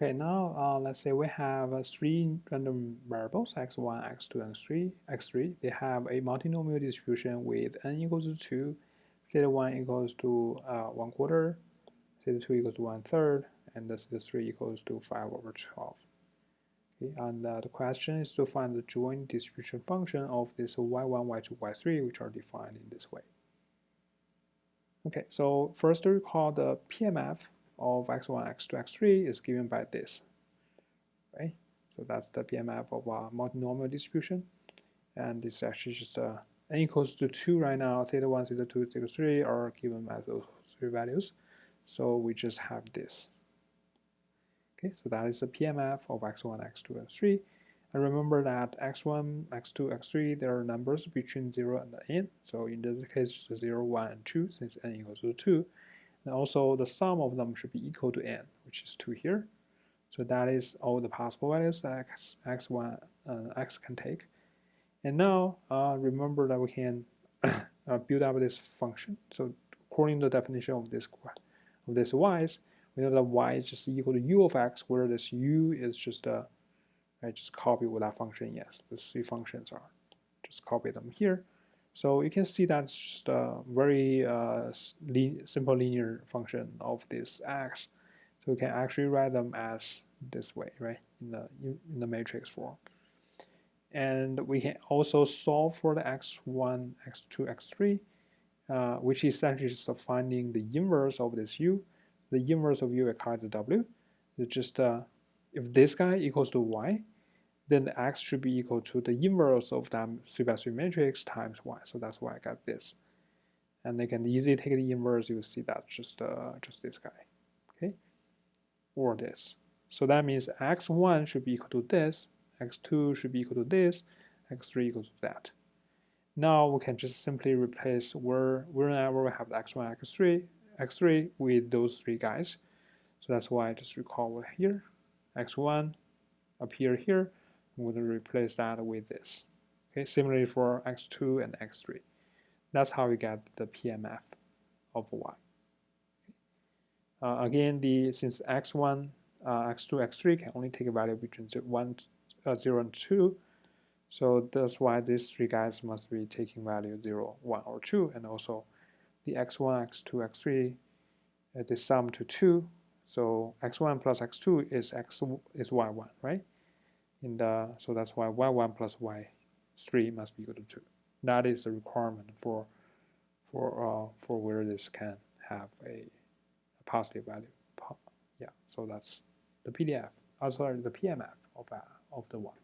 Okay, now let's say we have three random variables, x1, x2, and x3. They have a multinomial distribution with n equals to 2, theta1 equals to 1/4, theta2 equals to 1/3, and theta3 equals to 5/12. Okay, and the question is to find the joint distribution function of this y1, y2, y3, which are defined in this way. Okay, so first to recall the PMF of x1, x2, x3 is given by this, right? So that's the PMF of a multinomial distribution, and it's actually just n equals to 2 right now. Theta1, theta2, theta3 are given as those three values, so we just have this. Okay, so that is the PMF of x1, x2, and x3. And remember that x1, x2, x3, there are numbers between 0 and n. So in this case, it's 0, 1, and 2, since n equals to 2. And also the sum of them should be equal to n, which is 2 here. So that is all the possible values that x can take. And now remember that we can build up this function. So according to the definition of this y's, we know that y is just equal to u of x, where this u is just just copy what that function is. The three functions are. Just copy them here. So you can see that's just a very simple linear function of this x. So we can actually write them as this way, right, in the matrix form. And we can also solve for the x1, x2, x3, which is essentially just finding the inverse of this u. The inverse of u equal to w. It's just if this guy equals to y, then the x should be equal to the inverse of that 3×3 matrix times y. So that's why I got this. And they can easily take the inverse. You will see that just this guy, okay, or this. So that means x1 should be equal to this, x2 should be equal to this, x3 equals to that. Now we can just simply replace wherever we have the x1, x3 with those three guys. So that's why I just recall here, x1 appear here. I'm going to replace that with this. Okay, similarly for x2 and x3. That's how we get the PMF of y. Again, since x1, x2, x3 can only take a value between 0 and 2, so that's why these three guys must be taking value 0, 1, or 2, and also the x1, x2, x3, they sum to 2. So x1 plus x2 is y1, right? So that's why y1 plus y3 must be equal to 2. That is the requirement for where this can have a positive value. Yeah, so that's the PDF. Sorry, the PMF of the y.